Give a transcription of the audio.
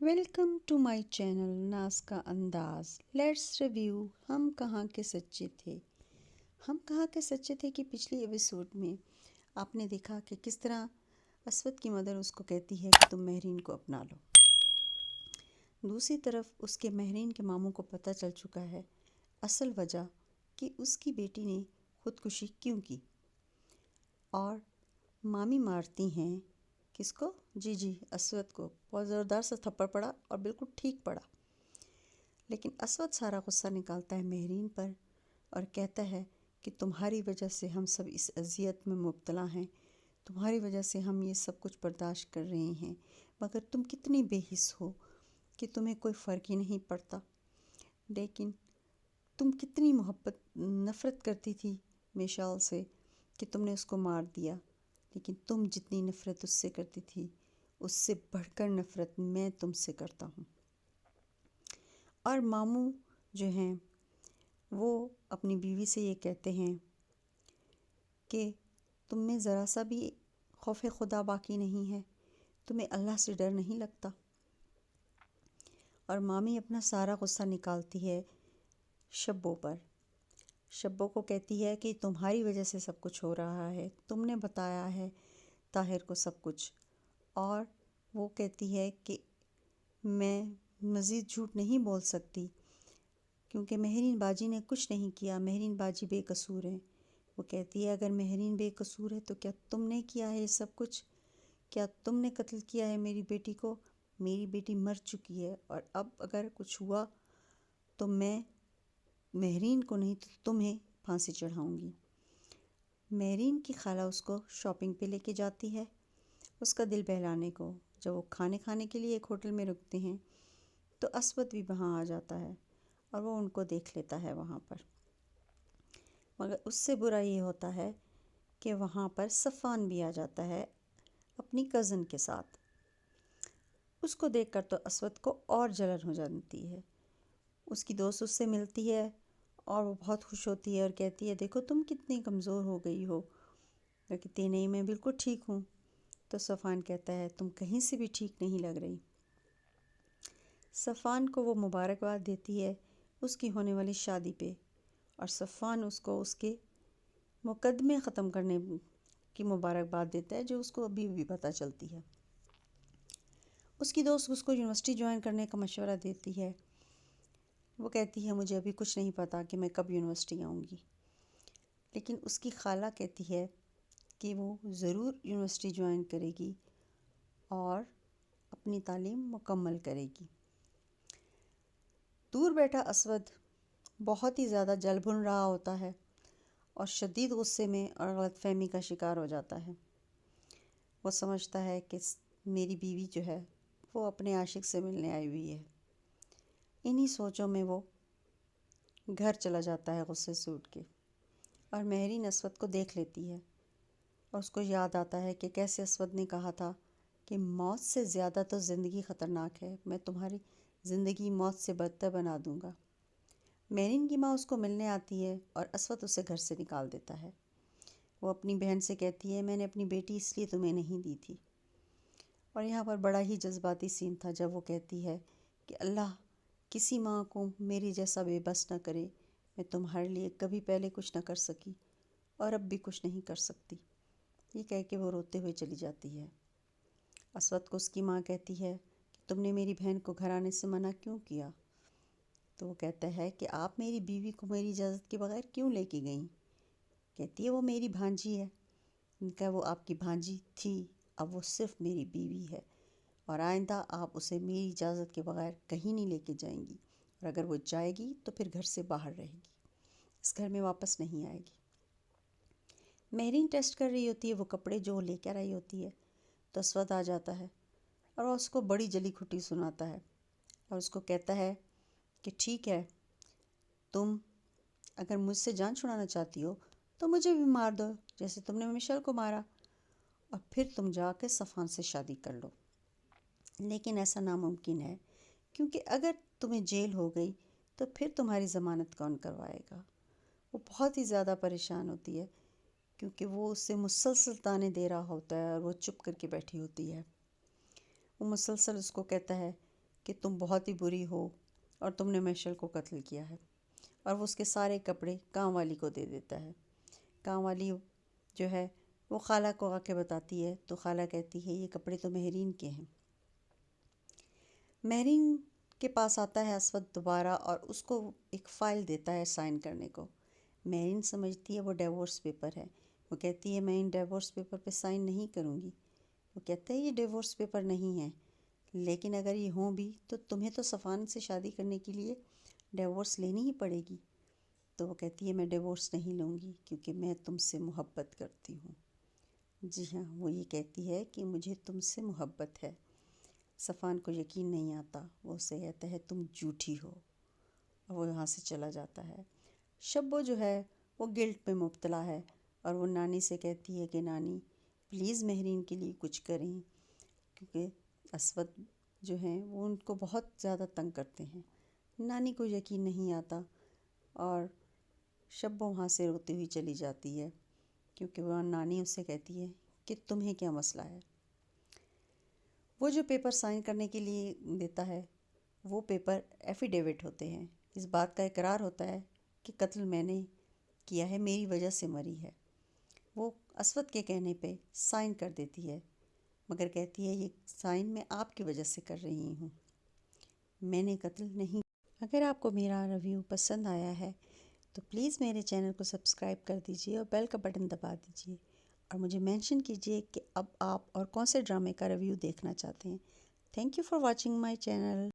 Welcome to my channel नाज का अंदाज़। लेट्स रिव्यू हम कहाँ के सच्चे थे। हम कहाँ के सच्चे थे कि पिछले एपिसोड में आपने देखा कि किस तरह असवद की मदर उसको कहती है कि तुम महरीन को अपना लो। दूसरी तरफ उसके महरीन के मामू को पता चल चुका है असल वजह कि उसकी बेटी ने ख़ुदकुशी क्यों की, और मामी मारती हैं किसको? जी असवद को। बहुत ज़ोरदार सा थप्पड़ पड़ा और बिल्कुल ठीक पड़ा। लेकिन असवद सारा गुस्सा निकालता है महरीन पर और कहता है कि तुम्हारी वजह से हम सब इस अजियत में मुब्तला हैं, तुम्हारी वजह से हम ये सब कुछ बर्दाश्त कर रहे हैं, मगर तुम कितनी बेहिस हो कि तुम्हें कोई फ़र्क ही नहीं पड़ता। लेकिन तुम कितनी नफ़रत करती थी मिशाल से कि तुमने उसको मार दिया, लेकिन तुम जितनी नफ़रत उससे करती थी उससे बढ़कर नफ़रत मैं तुमसे करता हूँ। और मामू जो हैं वो अपनी बीवी से ये कहते हैं कि तुम में ज़रा सा भी खौफ खुदा बाकी नहीं है, तुम्हें अल्लाह से डर नहीं लगता। और मामी अपना सारा गुस्सा निकालती है शब्बो पर। शब्बो को कहती है कि तुम्हारी वजह से सब कुछ हो रहा है, तुमने बताया है ताहिर को सब कुछ। और वो कहती है कि मैं मज़ीद झूठ नहीं बोल सकती क्योंकि महरीन बाजी ने कुछ नहीं किया, महरीन बाजी बेकसूर है। वो कहती है अगर महरीन बेकसूर है तो क्या तुमने किया है ये सब कुछ? क्या तुमने कत्ल किया है मेरी बेटी को? मेरी बेटी मर चुकी है और अब अगर कुछ हुआ तो मैं महरीन को नहीं तो तुम्हें फांसी चढ़ाऊंगी। महरीन की खाला उसको शॉपिंग पे लेके जाती है उसका दिल बहलाने को। जब वो खाने के लिए एक होटल में रुकते हैं तो असवद भी वहाँ आ जाता है और वो उनको देख लेता है वहाँ पर। मगर उससे बुरा ये होता है कि वहाँ पर सफ़ान भी आ जाता है अपनी कज़न के साथ। उसको देखकर तो असवद को और जलन हो जाती है। उसकी दोस्त उससे मिलती है और वो बहुत खुश होती है और कहती है देखो तुम कितनी कमज़ोर हो गई हो। वो कहती नहीं, मैं बिल्कुल ठीक हूँ। तो सफ़ान कहता है तुम कहीं से भी ठीक नहीं लग रही। सफ़ान को वो मुबारकबाद देती है उसकी होने वाली शादी पे, और सफ़ान उसको उसके मुकदमे ख़त्म करने की मुबारकबाद देता है जो उसको अभी भी पता चलती है। उसकी दोस्त उसको यूनिवर्सिटी ज्वाइन करने का मशवरा देती है। वो कहती है मुझे अभी कुछ नहीं पता कि मैं कब यूनिवर्सिटी आऊँगी, लेकिन उसकी खाला कहती है कि वो ज़रूर यूनिवर्सिटी ज्वाइन करेगी और अपनी तालीम मुकम्मल करेगी। दूर बैठा असवद बहुत ही ज़्यादा जल भुन रहा होता है और शदीद गुस्से में और गलतफ़हमी का शिकार हो जाता है। वो समझता है कि मेरी बीवी जो है वो अपने आशिक से मिलने आई हुई है। इन्हीं सोचों में वो घर चला जाता है गुस्से से उठ के, और महरीन असवद को देख लेती है और उसको याद आता है कि कैसे असवद ने कहा था कि मौत से ज़्यादा तो ज़िंदगी ख़तरनाक है, मैं तुम्हारी ज़िंदगी मौत से बदतर बना दूँगा। महरीन की माँ उसको मिलने आती है और असवद उसे घर से निकाल देता है। वो अपनी बहन से कहती है मैंने अपनी बेटी इसलिए तुम्हें नहीं दी थी। और यहाँ पर बड़ा ही जज्बाती सीन था जब वो कहती है कि अल्लाह किसी माँ को मेरी जैसा बेबस न करे, मैं तुम्हारे लिए कभी पहले कुछ न कर सकी और अब भी कुछ नहीं कर सकती। ये कह के वो रोते हुए चली जाती है। असवद को उसकी माँ कहती है कि तुमने मेरी बहन को घर आने से मना क्यों किया? तो वो कहता है कि आप मेरी बीवी को मेरी इजाज़त के बगैर क्यों लेके गईं? कहती है वो मेरी भांजी है। उनका वो आपकी भांजी थी, अब वो सिर्फ़ मेरी बीवी है और आइंदा आप उसे मेरी इजाज़त के बगैर कहीं नहीं लेके जाएंगी, और अगर वो जाएगी तो फिर घर से बाहर रहेगी, इस घर में वापस नहीं आएगी। महरीन टेस्ट कर रही होती है वो कपड़े जो लेकर आई होती है, तो असवद आ जाता है और वो उसको बड़ी जली खुटी सुनाता है और उसको कहता है कि ठीक है, तुम अगर मुझसे जान छुड़ाना चाहती हो तो मुझे भी मार दो जैसे तुमने मिशेल को मारा, और फिर तुम जाकर सफ़ान से शादी कर लो। लेकिन ऐसा नामुमकिन है क्योंकि अगर तुम्हें जेल हो गई तो फिर तुम्हारी ज़मानत कौन करवाएगा? वो बहुत ही ज़्यादा परेशान होती है क्योंकि वो उससे मुसलसल ताने दे रहा होता है और वो चुप करके बैठी होती है। वो मुसलसल उसको कहता है کہ تم بہت ہی بری ہو اور تم نے مشعل کو قتل کیا ہے، اور وہ اس کے سارے کپڑے کام والی کو دے دیتا ہے۔ کام والی جو ہے وہ خالہ کو آ کے بتاتی ہے، تو خالہ کہتی ہے یہ کپڑے تو مہرین کے ہیں۔ مہرین کے پاس آتا ہے اسود دوبارہ اور اس کو ایک فائل دیتا ہے سائن کرنے کو۔ مہرین سمجھتی ہے وہ ڈیورس پیپر ہے، وہ کہتی ہے میں ان ڈیورس پیپر پہ سائن نہیں کروں گی۔ وہ کہتا ہے یہ ڈیورس پیپر نہیں ہے، لیکن اگر یہ ہوں بھی تو تمہیں تو صفان سے شادی کرنے کے لیے ڈیورس لینی ہی پڑے گی۔ تو وہ کہتی ہے میں ڈیورس نہیں لوں گی کیونکہ میں تم سے محبت کرتی ہوں۔ جی ہاں، وہ یہ کہتی ہے کہ مجھے تم سے محبت ہے۔ صفان کو یقین نہیں آتا، وہ اسے کہتا ہے تم جھوٹی ہو، اور وہ یہاں سے چلا جاتا ہے۔ شبو جو ہے وہ گلٹ میں مبتلا ہے اور وہ نانی سے کہتی ہے کہ نانی پلیز مہرین کے لیے کچھ کریں، کیونکہ اسود جو ہیں وہ ان کو بہت زیادہ تنگ کرتے ہیں۔ نانی کو یقین نہیں آتا اور شبو وہاں سے روتی ہوئی چلی جاتی ہے، کیونکہ وہ نانی اس سے کہتی ہے کہ تمہیں کیا مسئلہ ہے۔ وہ جو پیپر سائن کرنے کے لیے دیتا ہے وہ پیپر ایفیڈیوٹ ہوتے ہیں، اس بات کا اقرار ہوتا ہے کہ قتل میں نے کیا ہے، میری وجہ سے مری ہے۔ وہ اسود کے کہنے پہ سائن کر دیتی ہے، مگر کہتی ہے یہ سائن میں آپ کی وجہ سے کر رہی ہوں، میں نے قتل نہیں۔ اگر آپ کو میرا ریویو پسند آیا ہے تو پلیز میرے چینل کو سبسکرائب کر دیجیے اور بیل کا بٹن دبا دیجیے، اور مجھے مینشن کیجیے کہ اب آپ اور کون سے ڈرامے کا ریویو دیکھنا چاہتے ہیں۔ Thank you for watching my channel.